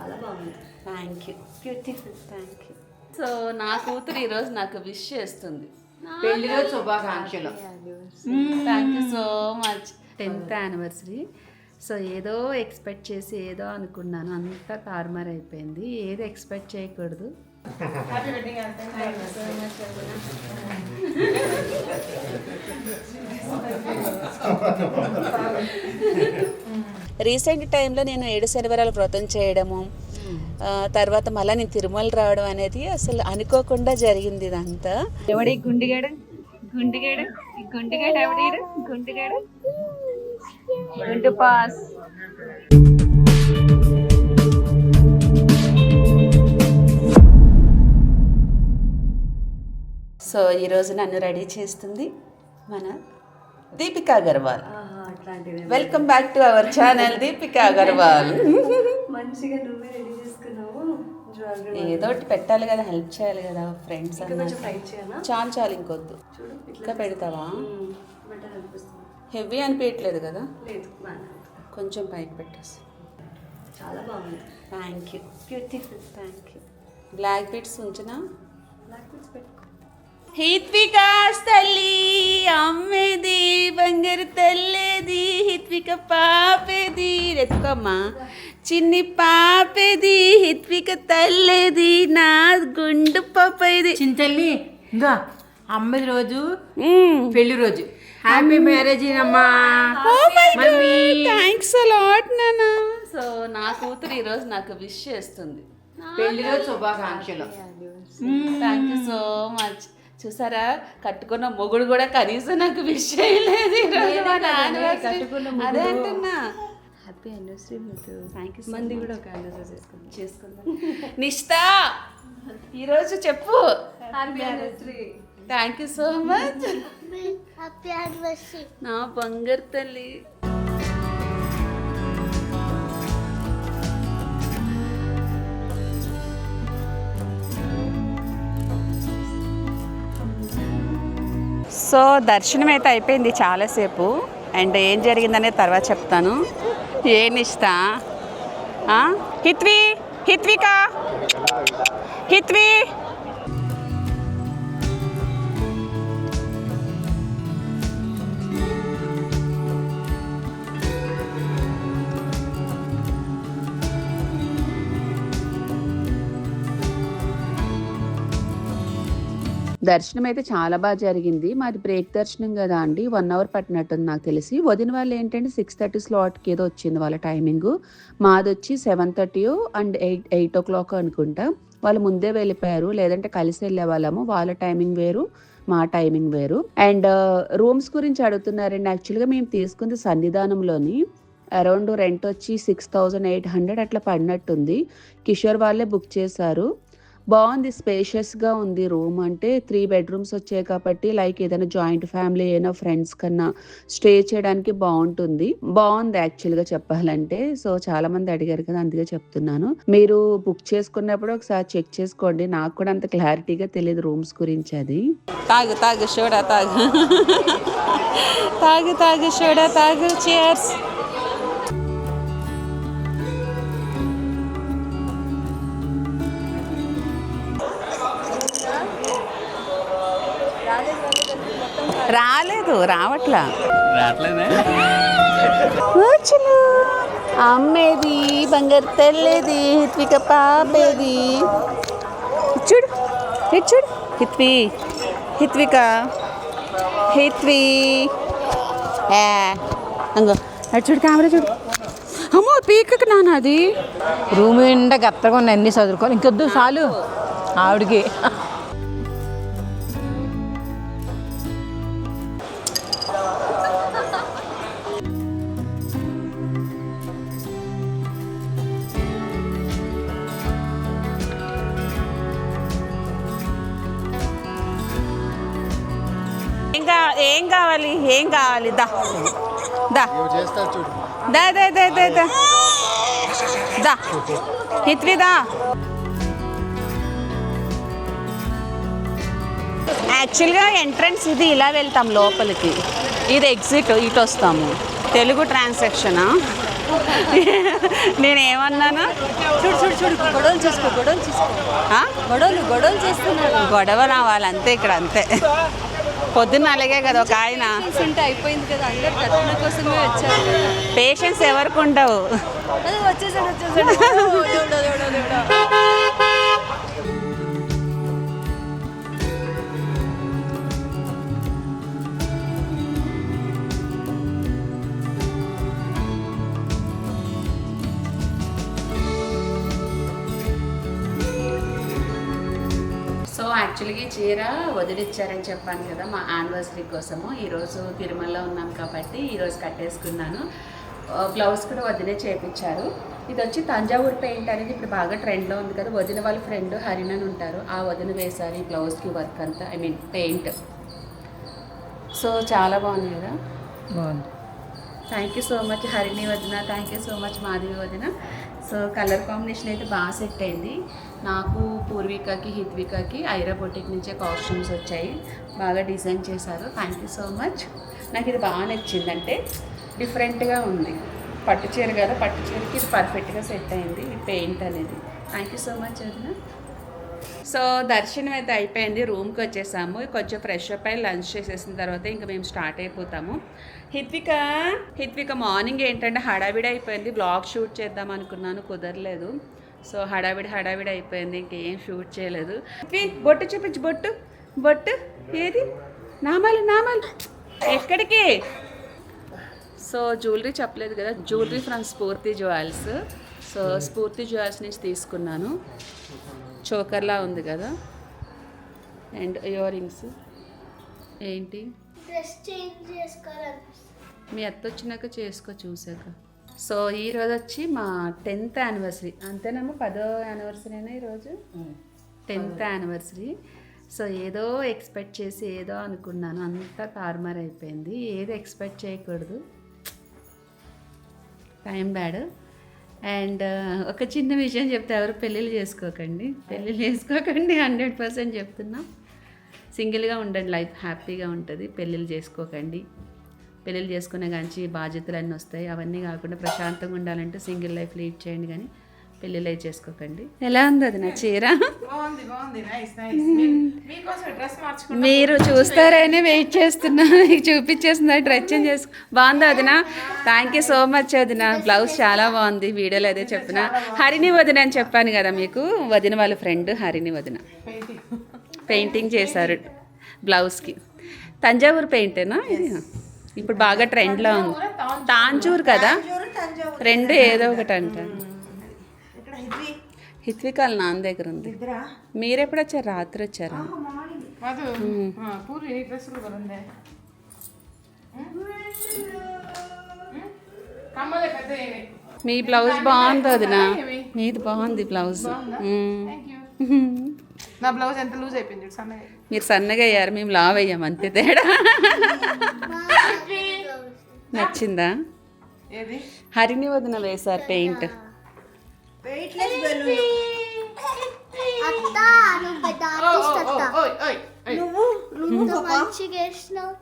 చాలా బాగుంది. Thank you, beautiful, thank you. So నా కూతురు ఈరోజు నాకు విష్ చేస్తుంది. పెళ్లిరోజు శుభాకాంక్షలు. Thank you so much. 10th anniversary. So ఏదో ఎక్స్పెక్ట్ చేసి ఏదో అనుకున్నాను, అంతా తారుమారు అయిపోయింది. ఏదో ఎక్స్పెక్ట్ చేయకూడదు. రీసెంట్ టైంలో నేను 7 శనివారాల వ్రతం చేయడము, తర్వాత మళ్ళీ నేను తిరుమల రావడం అనేది అసలు అనుకోకుండా జరిగింది. ఇదంతా ఎవడి గుండిగాడు గుండిగాడు గుండిగాడు ఎవడీడు గుండిగాడు గుండు పాస్. సో ఈరోజు నన్ను రెడీ చేస్తుంది మన Deepika Agarwal. Welcome back to our channel Deepika Agarwal. మంచిగా నువ్వే రెడీ చేసుకున్నావు. ఏదో ఒకటి పెట్టాలి కదా, హెల్ప్ చేయాలి కదా ఫ్రెండ్స్. చాలు చాలు, ఇంకొద్దు. ఇంకా పెడతావా? హెవీ అనిపించట్లేదు కదా? లేదు, కొంచెం పైకి పెట్టేసి. చాలా బాగుంది. Thank you, beautiful, thank you. Black beats ఉంచినా? బ్లాక్ బీట్స్ పెట్టుకో. హిత్వికా తల్లి అమ్మేది, బంగారు తల్లేది, హిత్విక పాపేది, ఎత్తుకోమ్మా. చిన్ని పాపేది, హిత్విక తల్లేది, నా గుండు పాపేది. చింతల్లి ఇంకా అమ్మది రోజు పెళ్లి రోజు. హ్యాపీ మ్యారేజ్ అమ్మా. థ్యాంక్స్ అలాట్ నాన్న. సో నా కూతురు ఈరోజు నాకు విష్ చేస్తుంది. పెళ్లిరోజు శుభాకాంక్షలు. Thank you so much. చూసారా, కట్టుకున్న మొగుడు కూడా కనీసం నాకు విష్ చేయలేదు. అదే అంటున్నా. Happy anniversary. Thank you. మంది కూడా ఒక యానివర్సరీ చేసుకుందాం. నిష్ఠా ఈరోజు చెప్పు happy anniversary. Thank you so much happy anniversary నా బంగారు తల్లి. సో దర్శనం అయితే అయిపోయింది చాలాసేపు. అండ్ ఏం జరిగిందనేది తర్వాత చెప్తాను. ఏ నిష్ఠా? హిత్వి, హిత్విక, హిత్వి. దర్శనం అయితే చాలా బాగా జరిగింది. మాది బ్రేక్ దర్శనం కదా అండి, 1 అవర్ పట్టినట్టుంది నాకు తెలిసి. వదిన వాళ్ళు ఏంటంటే 6:30 స్లాట్కి ఏదో వచ్చింది వాళ్ళ టైమింగ్. మాది వచ్చి 7:30 అండ్ 8 o'clock అనుకుంటా. వాళ్ళు ముందే వెళ్ళిపోయారు, లేదంటే కలిసి వెళ్ళే వాళ్ళము. వాళ్ళ టైమింగ్ వేరు, మా టైమింగ్ వేరు. అండ్ రూమ్స్ గురించి అడుగుతున్నారండి. యాక్చువల్గా మేము తీసుకుంది సన్నిధానంలోని. అరౌండ్ రెంట్ వచ్చి 6,800 అట్లా పడినట్టుంది. కిషోర్ వాళ్ళే బుక్ చేశారు. బాగుంది, స్పేషియస్గా ఉంది రూమ్. అంటే 3 bedrooms వచ్చాయి కాబట్టి లైక్ ఏదైనా జాయింట్ ఫ్యామిలీ అయినా ఫ్రెండ్స్ కన్నా స్టే చేయడానికి బాగుంటుంది. బాగుంది యాక్చువల్గా చెప్పాలంటే. సో చాలా మంది అడిగారు కదా, అందుకే చెప్తున్నాను. మీరు బుక్ చేసుకున్నప్పుడు ఒకసారి చెక్ చేసుకోండి. నాకు కూడా అంత క్లారిటీగా తెలియదు రూమ్స్ గురించి. అది తాగు తాగు షోడా తాగు తాగు తాగు షోడా తాగు. చియర్స్. రాలేదు, రావట్లా. అమ్మేది, బంగారు తెల్లేది, హిత్విక పాపేది. చూడు ఇటు చూడు. హిత్వి, హిత్విక, హిత్వి. అంగో అటు చూడు, కెమెరా చూడు. అమ్మో పీకకు నాన్న. అది రూమ్ నిండా గత్తగా ఉన్నాయి, అన్ని చదువుకోవాలి. ఇంకొద్దు చాలు ఆవిడికి. ఏం కావాలి, ఏం కావాలి? దా దా దా దా దా దా దా దా హిత్వి దా. యాక్చువల్గా ఎంట్రన్స్ ఇది, ఇలా వెళ్తాం లోపలికి. ఇది ఎగ్జిట్, ఇటు వస్తాము. తెలుగు ట్రాన్సాక్షనా? నేనేమన్నాను? చూడు చూడు చూడు గొడవలు చూసుకో ఆ? గొడవలు చేస్తున్నారు. గొడవ రావాలంతే ఇక్కడ అంతే. పొద్దున్న అలాగే కదా ఒక ఆయన. ఉంటే అయిపోయింది కదా, అందరు కట్టిన కోసమే వచ్చారు. పేషెన్స్ ఎవరికి ఉండవు. అదే వచ్చేసాడు దేవుడా, దేవుడా, దేవుడా. సో యాక్చువల్గా చీర వదిలిచ్చారని చెప్పాను కదా మా యానివర్సరీ కోసము. ఈరోజు తిరుమలలో ఉన్నాం కాబట్టి ఈరోజు కట్టేసుకున్నాను. బ్లౌజ్ కూడా వదిలే చేయించారు. ఇది వచ్చి తంజావూరు పెయింట్ అనేది ఇప్పుడు బాగా ట్రెండ్లో ఉంది కదా. వదిన వాళ్ళ ఫ్రెండ్ హరిణన్ ఉంటారు, ఆ వదిన వేశారు ఈ బ్లౌజ్కి వర్క్ అంతా, ఐ మీన్ పెయింట్. సో చాలా బాగుంది కదా. బాగుంది. Thank you so much Harini వదిన, thank you so much Madhavi వదిన. సో కలర్ కాంబినేషన్ అయితే బాగా సెట్ అయింది. నాకు పూర్వికకి హిత్వికకి ఐరా బొటిక్ నుంచే కాస్ట్యూమ్స్ వచ్చాయి, బాగా డిజైన్ చేశారు. Thank you so much. నాకు ఇది బాగా నచ్చిందంటే డిఫరెంట్గా ఉంది. పట్టు చీర కదా, పట్టు చీరకి ఇది పర్ఫెక్ట్గా సెట్ అయింది ఈ పెయింట్ అనేది. థ్యాంక్ యూ సో మచ్ వదిన. సో దర్శనం అయితే అయిపోయింది, రూమ్కి వచ్చేసాము. కొంచెం ఫ్రెష్ అప్ అయ్యి లంచ్ చేసేసిన తర్వాత ఇంకా మేము స్టార్ట్ అయిపోతాము. హిత్విక మార్నింగ్ ఏంటంటే హడావిడి అయిపోయింది. బ్లాగ్ షూట్ చేద్దాం అనుకున్నాను, కుదరలేదు. సో హడావిడి అయిపోయింది, ఇంకేం షూట్ చేయలేదు. బొట్టు చూపించు, బొట్టు ఏది? నామాలు ఎక్కడికి? సో జ్యువెలరీ చెప్పలేదు కదా, జ్యువెలరీ ఫ్రమ్ స్ఫూర్తి జ్యువెల్స్. సో స్ఫూర్తి జ్యువెల్స్ నుంచి తీసుకున్నాను. చోకర్లా ఉంది కదా, అండ్ ఇయర్ రింగ్స్. ఏంటి డ్రెస్ చేంజ్ చేసుకోవాలి. మీ అత్త వచ్చినాక చేసుకో చూసాక. సో ఈరోజు వచ్చి మా 10th యానివర్సరీ, అంతేనమ్మా? 10వ యానివర్సరీనా ఈరోజు? 10th anniversary. సో ఏదో ఎక్స్పెక్ట్ చేసి ఏదో అనుకున్నాను, అంతా తారుమారు అయిపోయింది. ఏదో ఎక్స్పెక్ట్ చేయకూడదు, టైం బ్యాడ్. అండ్ ఒక చిన్న విషయం చెప్తే ఎవరు పెళ్ళిళ్ళు చేసుకోకండి 100% చెప్తున్నా. సింగిల్గా ఉండండి, లైఫ్ హ్యాపీగా ఉంటుంది. పెళ్ళిళ్ళు చేసుకోకండి. పెళ్ళిళ్ళు చేసుకునే కానీ బాధ్యతలు అన్నీ వస్తాయి. అవన్నీ కాకుండా ప్రశాంతంగా ఉండాలంటే సింగిల్ లైఫ్ లీడ్ చేయండి, కానీ పెళ్ళిళ్ళు అయి చేసుకోకండి. ఎలా ఉంది అది నా చీర? మీరు చూస్తారని వెయిట్ చేస్తున్నా, చూపించేస్తున్నా. డ్రెస్ చేంజ్ చేసుకో. బాగుంది వదిన, థ్యాంక్ యూ సో మచ్ వదిన. బ్లౌజ్ చాలా బాగుంది, వీడియోలో అదే చెప్పిన. హరిణి వదిన అని చెప్పాను కదా మీకు, వదిన వాళ్ళ ఫ్రెండ్ హరిణి వదిన పెయింటింగ్ చేశారు బ్లౌజ్కి. తంజావూరు పెయింటేనా ఇది? ఇప్పుడు బాగా ట్రెండ్లో ఉంది. తాంజూరు కదా, రెండు ఏదో ఒకటి అంటారు. హిత్వికాల నాన్న దగ్గర ఉంది. మీరు ఎప్పుడు వచ్చారు? రాత్రి వచ్చారా? మీ బ్లౌజ్ బాగుంది వదిన, మీది బాగుంది బ్లౌజ్. నా బ్లౌజ్ ఎంత లూజ్ అయిపోయింది, మీరు సన్నగా అయ్యారు, మేము లావ్ అయ్యాం, అంతే తేడా. నచ్చిందా? హరిణి వదిన వేశారు పెయింట్. అత్త నువ్వు పెద్ద ఆర్టిస్ట్ అత్త. నువ్వు మంచిగా వేసినావు.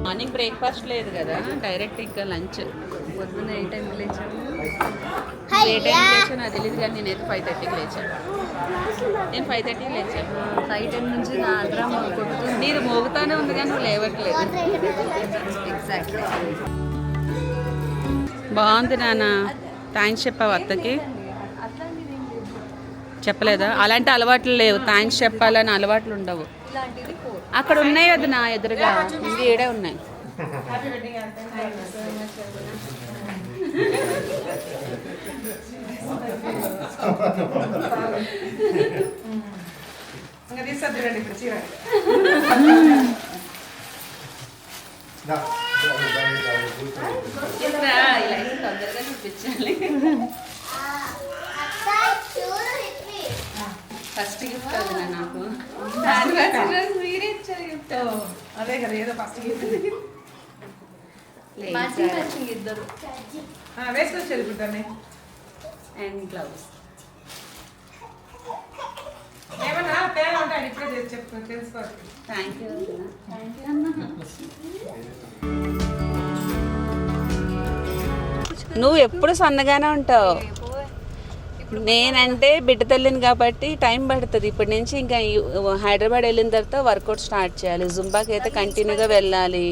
మార్నింగ్ బ్రేక్ఫాస్ట్ లేదు కదా, డైరెక్ట్ ఇంకా లంచ్. పొద్దున్న ఏ టైంకి లేచాము? ఏ టైంకి లేచాను అది తెలియదు, కానీ నేనైతే 5:30కి లేచాను. నేను 5:30కి లేచాను. 5:10 నుంచి నా అల్రామ్ కొడుతుంది. నీది మోగుతానే ఉంది కానీ నువ్వు లేవట్లేదు. ఎగ్జాక్ట్లీ. బాగుంది నాన్న, థ్యాంక్స్ చెప్పావు అత్తకి? చెప్పలేదా? అలాంటి అలవాట్లు లేవు, థ్యాంక్స్ చెప్పాలని అలవాట్లు ఉండవు. ఇలాంటిది 4. అక్కడ ఉన్నాయి వద్దు నా ఎదురుగా, ఇంక ఏడే ఉన్నాయి. తొందరగా చూపించాలి. ఫస్ట్ గిఫ్ట్ అది నాకు. మీరే ఇచ్చారు గిఫ్ట్. అదే కదా, ఏదో ఫస్ట్ మ్యాచింగ్ ఇద్దరు. వేసుకొచ్చారు ఇప్పుడు. And gloves. ఏమన్నా తేడా ఉంటాను ఇప్పుడే చెప్తాను తెలుసుకోవచ్చు. థ్యాంక్ యూ అన్న. నువ్వు ఎప్పుడు సన్నగానే ఉంటావు. నేనంటే బిడ్డ తల్లిని కాబట్టి టైం పడుతుంది. ఇప్పటి నుంచి ఇంకా హైదరాబాద్ వెళ్ళిన తర్వాత వర్కౌట్ స్టార్ట్ చేయాలి. జుంబాకి అయితే కంటిన్యూగా వెళ్ళాలి.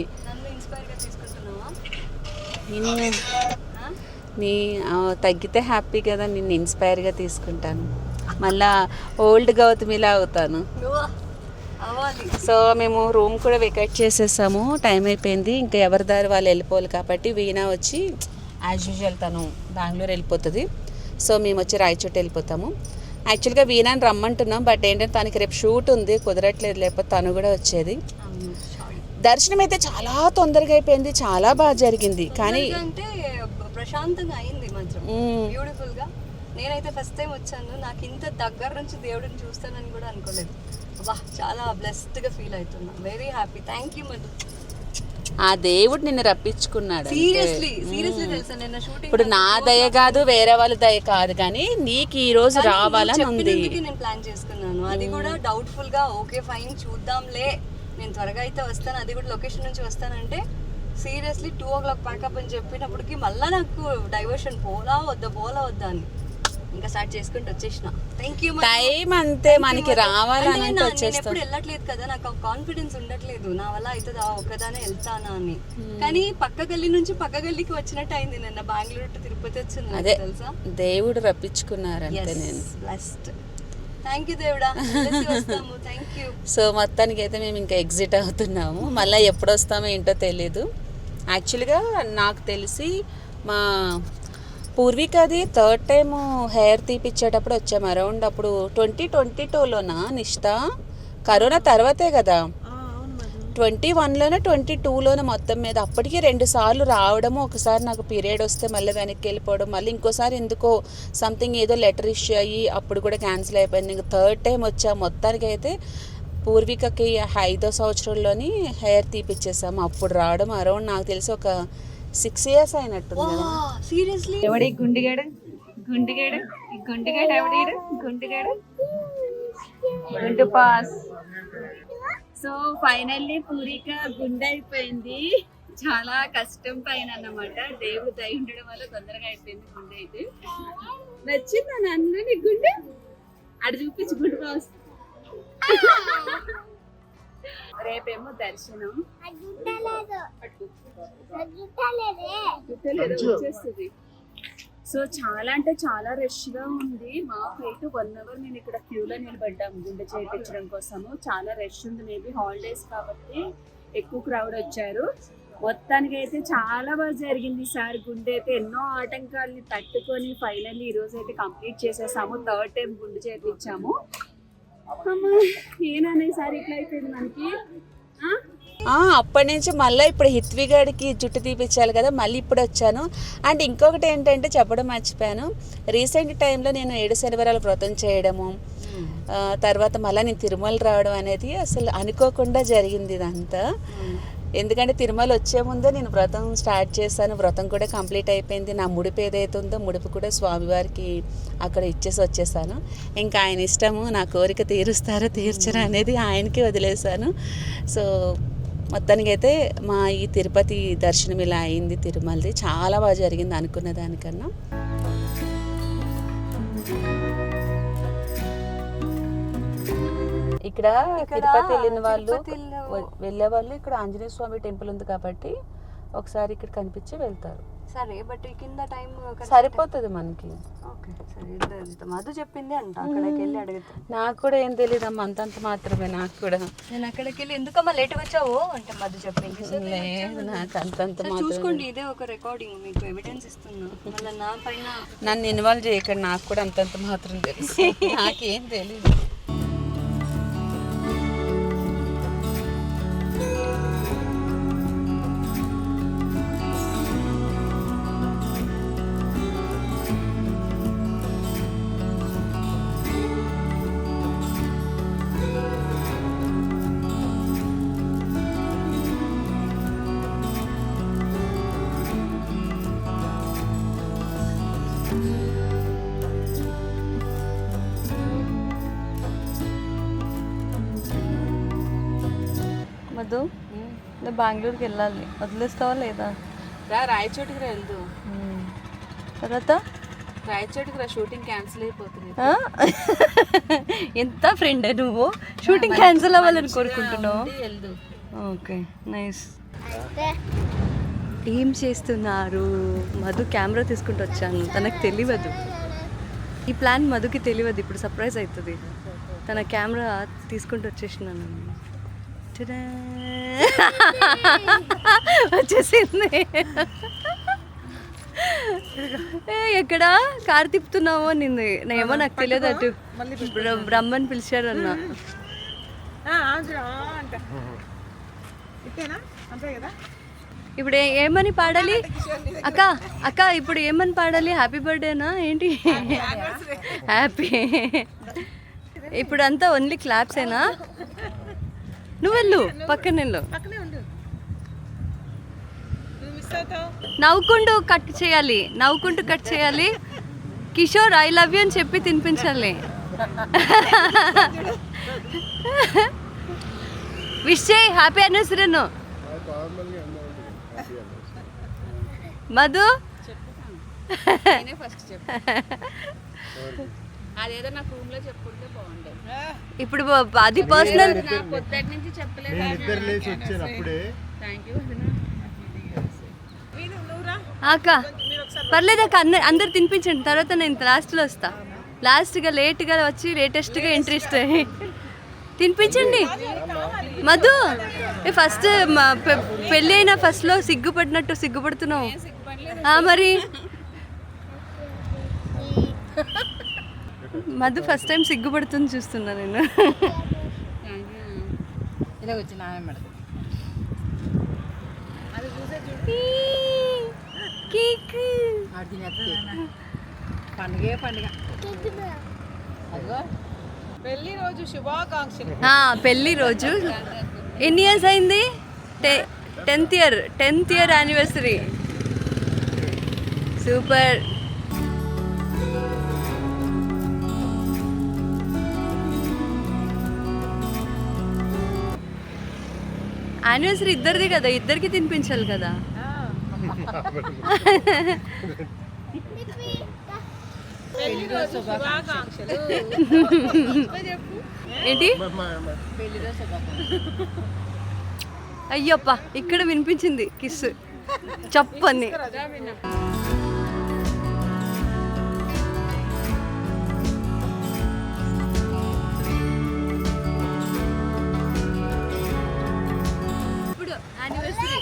నీ తగ్గితే హ్యాపీ కదా, నిన్ను ఇన్స్పైర్గా తీసుకుంటాను. మళ్ళా ఓల్డ్ గౌతమిలా అవుతాను. సో మేము రూమ్ కూడా వెకేట్ చేసేసాము, టైం అయిపోయింది. ఇంకా ఎవరి దారి వాళ్ళు వెళ్ళిపోవాలి కాబట్టి వీణా వచ్చి యాజ్ యూజువల్ తను బెంగళూరు వెళ్ళిపోతుంది. సో మేము వచ్చి రాయచోటి వెళ్ళిపోతాము. యాక్చువల్గా వీణాని రమ్మంటున్నాం, బట్ ఏంటంటే తనకి రేపు షూట్ ఉంది, కుదరట్లేదు, లేకపోతే తను కూడా వచ్చేది. దర్శనం అయితే చాలా తొందరగా అయిపోయింది, చాలా బాగా జరిగింది. కానీ ప్రశాంతంగా అయింది మాత్రం, బ్యూటిఫుల్ గా. నేనైతే ఫస్ట్ టైం వచ్చాను, నాకు ఇంత దగ్గర నుంచి దేవుడిని చూస్తానని కూడా అనుకోలేదు. అబ్బా చాలా బ్లెస్డ్ గా ఫీల్ అవుతున్నా, very happy. Thank you Madhu. ఆ దేవుడు నిన్ను రప్పించుకున్నాడు. సీరియస్లీ తెలుసా, నిన్న షూటింగ్ ఇప్పుడు నా దయ కాదు, వేరే వాళ్ళ దయ కాదు, కానీ నీకు ఈ రోజు రావాలని ఉంది. నేను ప్లాన్ చేసుకున్నాను, అది కూడా డౌట్ఫుల్ గా. ఓకే ఫైన్ చూద్దాంలే, నేను త్వరగా అయితే వస్తాను, అది కూడా లొకేషన్ నుంచి వస్తానంటే సీరియస్లీ 2 o'clock ప్యాకప్ అని చెప్పినప్పటికి మళ్ళీ నాకు డైవర్షన్ పోలా వద్దా అని ఇంకా స్టార్ట్ చేసుకుంటూ వచ్చేసిన. Thank you. టైం అంతే, మనకి రావాలని ఎప్పుడు వెళ్ళట్లేదు కదా, నాకు కాన్ఫిడెన్స్ ఉండట్లేదు నా వల్ల అవుతుందా, ఒక్కదానే వెళ్తానా అని. కానీ పక్క గల్లీ నుంచి పక్క గల్లీకి వచ్చినట్టు అయింది. నిన్న బెంగళూరు టు తిరుపతి వచ్చింది, అదే తెలుసా. దేవుడు రప్పించుకున్నారు అంతే. నేను థ్యాంక్ యూ దేవుడా, వస్తాము. Thank you. సో మొత్తానికి అయితే మేము ఇంకా ఎగ్జిట్ అవుతున్నాము. మళ్ళీ ఎప్పుడు వస్తామో ఏంటో తెలీదు. యాక్చువల్గా నాకు తెలిసి మా పూర్వికది 3rd టైం హెయిర్ తీపిచ్చేటప్పుడు వచ్చాము. అరౌండ్ అప్పుడు 2022లోనా నిష్ట, కరోనా తర్వాతే కదా, 21లోనే 22లోనే మొత్తం మీద. అప్పటికి 2 సార్లు రావడము, ఒకసారి నాకు పీరియడ్ వస్తే మళ్ళీ వెనక్కి వెళ్ళిపోవడం, మళ్ళీ ఇంకోసారి ఎందుకో సంథింగ్ ఏదో లెటర్ ఇష్యూ అయ్యి అప్పుడు కూడా క్యాన్సిల్ అయిపోయింది. ఇంకా 3rd టైం వచ్చా. మొత్తానికి అయితే పూర్వికకి 5వ సంవత్సరంలోని హెయిర్ తీపిచ్చేసాము. అప్పుడు రావడం అరౌండ్ నాకు తెలిసి ఒక 6 years అయినట్టుంది. సీరియస్లీ ఎవడి గుండిగాడు ఎవడి గుండిగాడు గుండు పాస్. సో ఫైనల్లీ పూరిక గుండె అయిపోయింది. చాలా కష్టం పైన అన్నమాట, దేవుడు దయ ఉండడం వల్ల తొందరగా అయిపోయింది గుండె అయితే. నచ్చిందా నన్ను నీ గుండె? అటు చూపించి గుండు పాస్. రేపేమో దర్శనం, వచ్చేస్తుంది. సో చాలా అంటే చాలా రష్ గా ఉంది. మాకైతే 1 hour మేము ఇక్కడ క్యూలో నిలబడ్డాము గుండె చేయించడం కోసము. చాలా రష్ ఉంది, మేబీ హాలిడేస్ కాబట్టి ఎక్కువ క్రౌడ్ వచ్చారు. మొత్తానికి అయితే చాలా బాగా జరిగింది ఈసారి గుండె అయితే. ఎన్నో ఆటంకాలని తట్టుకొని ఫైనల్లీ ఈ రోజు అయితే కంప్లీట్ చేసేసాము. 3rd టైం గుండె చేయించాము. అమ్మా ఏనన్నా ఈసారి ఇట్లా అయిపోయింది మనకి. అప్పటి నుంచి మళ్ళీ ఇప్పుడు హిత్విగాడికి జుట్టు తీపిచ్చాలి కదా, మళ్ళీ ఇప్పుడు వచ్చాను. అండ్ ఇంకొకటి ఏంటంటే చెప్పడం మర్చిపోయాను, రీసెంట్ టైంలో నేను 7 శనివారాల వ్రతం చేయడము, తర్వాత మళ్ళీ నేను తిరుమల రావడం అనేది అసలు అనుకోకుండా జరిగింది ఇదంతా. ఎందుకంటే తిరుమల వచ్చే ముందే నేను వ్రతం స్టార్ట్ చేశాను, వ్రతం కూడా కంప్లీట్ అయిపోయింది. నా ముడిపు ఏదైతే ఉందో ముడిపు కూడా స్వామివారికి అక్కడ ఇచ్చేసి వచ్చేసాను. ఇంకా ఆయన ఇష్టము, నా కోరిక తీరుస్తారో తీర్చరా అనేది ఆయనకి వదిలేశాను. సో మొత్తానికి అయితే మా ఈ తిరుపతి దర్శనం ఇలా అయింది. తిరుమలది చాలా బాగా జరిగింది అనుకున్న దానికన్నా. ఇక్కడ తిరుపతి వెళ్ళే వాళ్ళు ఇక్కడ ఆంజనేయ స్వామి టెంపుల్ ఉంది కాబట్టి ఒకసారి ఇక్కడ కనిపించి వెళ్తారు. సరే బట్ కింద టైం సరిపోతుంది మనకి. ఓకే సరే, మధు చెప్పింది అంట, అక్కడికి వెళ్ళి అడిగితే. నాకు కూడా ఏం తెలియదు అమ్మ, అంతంత మాత్రమే నాకు కూడా. నేను అక్కడికి వెళ్ళి ఎందుకమ్మా లేట్ వచ్చావు అంటే మధు చెప్పింది. లేదు నాకు అంతంత మాత్రం. చూసుకోండి, ఇదే ఒక రికార్డింగ్, మీకు ఎవిడెన్స్ ఇస్తున్నా. మళ్ళీ నా పైన నన్ను ఇన్వాల్వ్ చేయకండి, నాకు కూడా అంతంత మాత్రం తెలుసు, నాకేం తెలియదు. మధు నేను బెంగళూరుకి వెళ్ళాలి, వదిలేస్తావా లేదా? రాయచోటికి రా వెళ్దు. తర్వాత రాయచోటికి రా, షూటింగ్ క్యాన్సిల్ అయిపోతుంది. ఎంత ఫ్రెండ్ నువ్వు, షూటింగ్ క్యాన్సిల్ అవ్వాలని కోరుకుంటున్నావు? వెళ్దు. Okay nice. అయితే ఏం చేస్తున్నారు? మధు కెమెరా తీసుకుంటూ వచ్చాను, తనకు తెలియదు ఈ ప్లాన్, మధుకి తెలియదు, ఇప్పుడు సర్ప్రైజ్ అవుతుంది. తన కెమెరా తీసుకుంటూ వచ్చేసినాను. టడా! వచ్చేసింది. ఎక్కడ కార్ తిప్పుతున్నావో నింది, నేమో నాకు తెలియదు. అటు బ్రహ్మని పిలిచారన్న. ఇప్పుడు ఏమని పాడాలి అక్క? అక్క ఇప్పుడు ఏమని పాడాలి? హ్యాపీ బర్త్డేనా ఏంటి? హ్యాపీ. ఇప్పుడు అంతా ఓన్లీ క్లాప్సేనా? నువ్వు వెళ్ళు, పక్కన వెళ్ళు. నవ్వుకుంటూ కట్ చేయాలి, నవ్వుకుంటూ కట్ చేయాలి. కిషోర్ ఐ లవ్ యూ అని చెప్పి తినిపించాలి. విష్ చేయి, హ్యాపీ యానివర్సరీ అను. మధు అదేదో నాకు రూమ్ లో చెప్పుకుంటే బాగుండేది. ఇప్పుడు అది పర్సనల్. పొద్దుటి నుంచి చెప్పలేదు. Thank you. అక్క పర్లేదు అక్క, అందరు తినిపించండి, తర్వాత నేను లాస్ట్లో వస్తా. లాస్ట్గా లేట్గా వచ్చి లేటెస్ట్గా ఎంట్రీ ఇస్తాయి. తినిపించండి మధు. ఫస్ట్ పెళ్ళి అయినా ఫస్ట్లో సిగ్గుపడినట్టు సిగ్గుపడుతున్నావు మరి. మధు ఫస్ట్ టైం సిగ్గుపడుతుంది చూస్తున్నా నేను. ఇలా వచ్చి నా కేక్ పండుగే పండుగ. అదిగో పెళ్లి రోజు శుభాకాంక్షలు. పెళ్ళి రోజు. ఎన్ని ఇయర్స్ అయింది? 10th year anniversary. Super. Anniversary ఇద్దరిది కదా, ఇద్దరికి తినిపించాలి కదా. ఏంటి? అయ్యప్ప ఇక్కడ వినిపించింది కిస్ చెప్పని. ఇప్పుడు యానివర్సరీ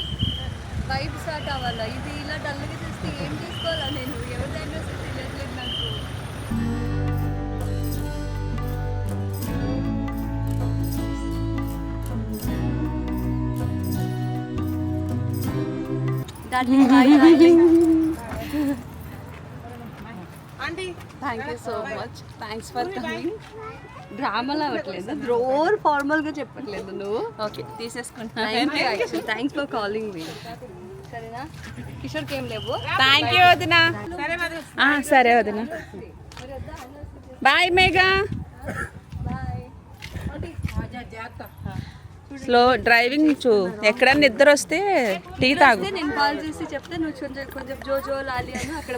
వైబ్ స్టార్ట్ అవ్వాలా? ఇది ఇలా డల్గా చేస్తే ఏం చేసుకోవాలా నేను? ఎవరి యానివర్సరీ తెలియట్లేదు నాకు. Thank you so much, thanks for coming. డ్రామాలు అవ్వట్లేదు, రోల్ ఫార్మల్గా చెప్పట్లేదు నువ్వు. ఓకే తీసేసుకుంటా. థ్యాంక్స్ ఫర్ కాలింగ్ మీ. సరేనా? కిషోర్కి ఏం లేవు. థ్యాంక్ యూ వదినా. సరే వదినా. బాయ్ మేఘా. స్లో డ్రైవింగ్ ఎక్కడన్నా నిద్ర వస్తే టీ తాగు. నేను కాల్ చేసి చెప్తే నువ్వు కొంచెం జో లాలి అని అక్కడ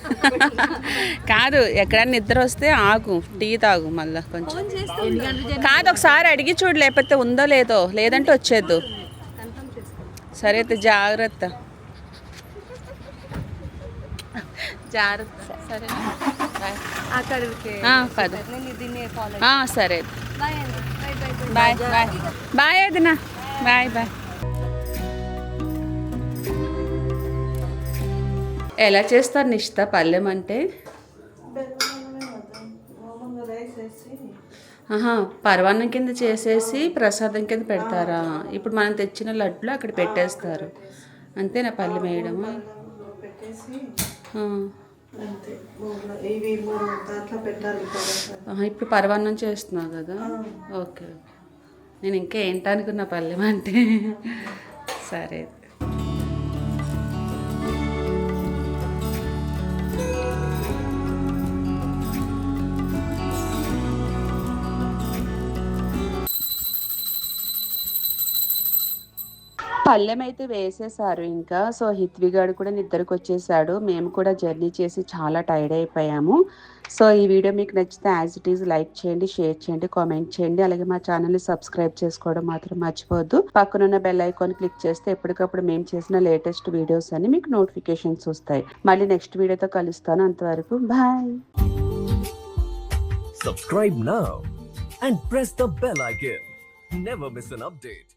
కాదు, ఎక్కడన్నా నిద్ర వస్తే ఆగు, టీ తాగు. మళ్ళీ కొంచెం ఫోన్ చేస్తే కాదు, ఒకసారి అడిగి చూడు, లేకపోతే ఉందో లేదో, లేదంటే వచ్చేద్దు. కన్ఫర్మ్ చేసుకో. సరే అయితే జాగ్రత్త. జాగ్రత్త. సరేనా? బాయ్. అక్కడికి పద. నేను దీన్ని ఫాలో. సరే. బాయ్ అండి. బాయ్ బాయ్ బాయ్ వదినా. Bye bye. ఎలా చేస్తారు నిష్ట పళ్ళెం అంటే? పరవాన్నం కింద చేసేసి ప్రసాదం కింద పెడతారా? ఇప్పుడు మనం తెచ్చిన లడ్లు అక్కడ పెట్టేస్తారు అంతేనా? పళ్ళెం వేయడము. ఇప్పుడు పరవాన్నం చేస్తున్నావు కదా. ఓకే, నేను ఇంకా ఏంటనుకున్నా పళ్ళెం అంటే. సరే. పళ్ళెం అయితే వేసేసారు ఇంకా. సో హిత్వి గారు కూడా నిద్రకు వచ్చేసాడు. మేము కూడా జర్నీ చేసి చాలా టైర్డ్ అయిపోయాము. సో ఈ వీడియో మీకు నచ్చితే యాజ్ ఇట్ ఈజ్ లైక్ చేయండి, షేర్ చేయండి, కామెంట్ చేయండి. అలాగే మా ఛానల్ని సబ్స్క్రైబ్ చేసుకోవడం మాత్రం మర్చిపోవద్దు. పక్కనున్న బెల్ ఐకాన్ క్లిక్ చేస్తే ఎప్పటికప్పుడు మేము చేసిన లేటెస్ట్ వీడియోస్ అన్ని మీకు నోటిఫికేషన్స్ వస్తాయి. మళ్ళీ నెక్స్ట్ వీడియోతో కలుస్తాను. అంతవరకు bye. Subscribe now and press the bell icon. Never miss an update.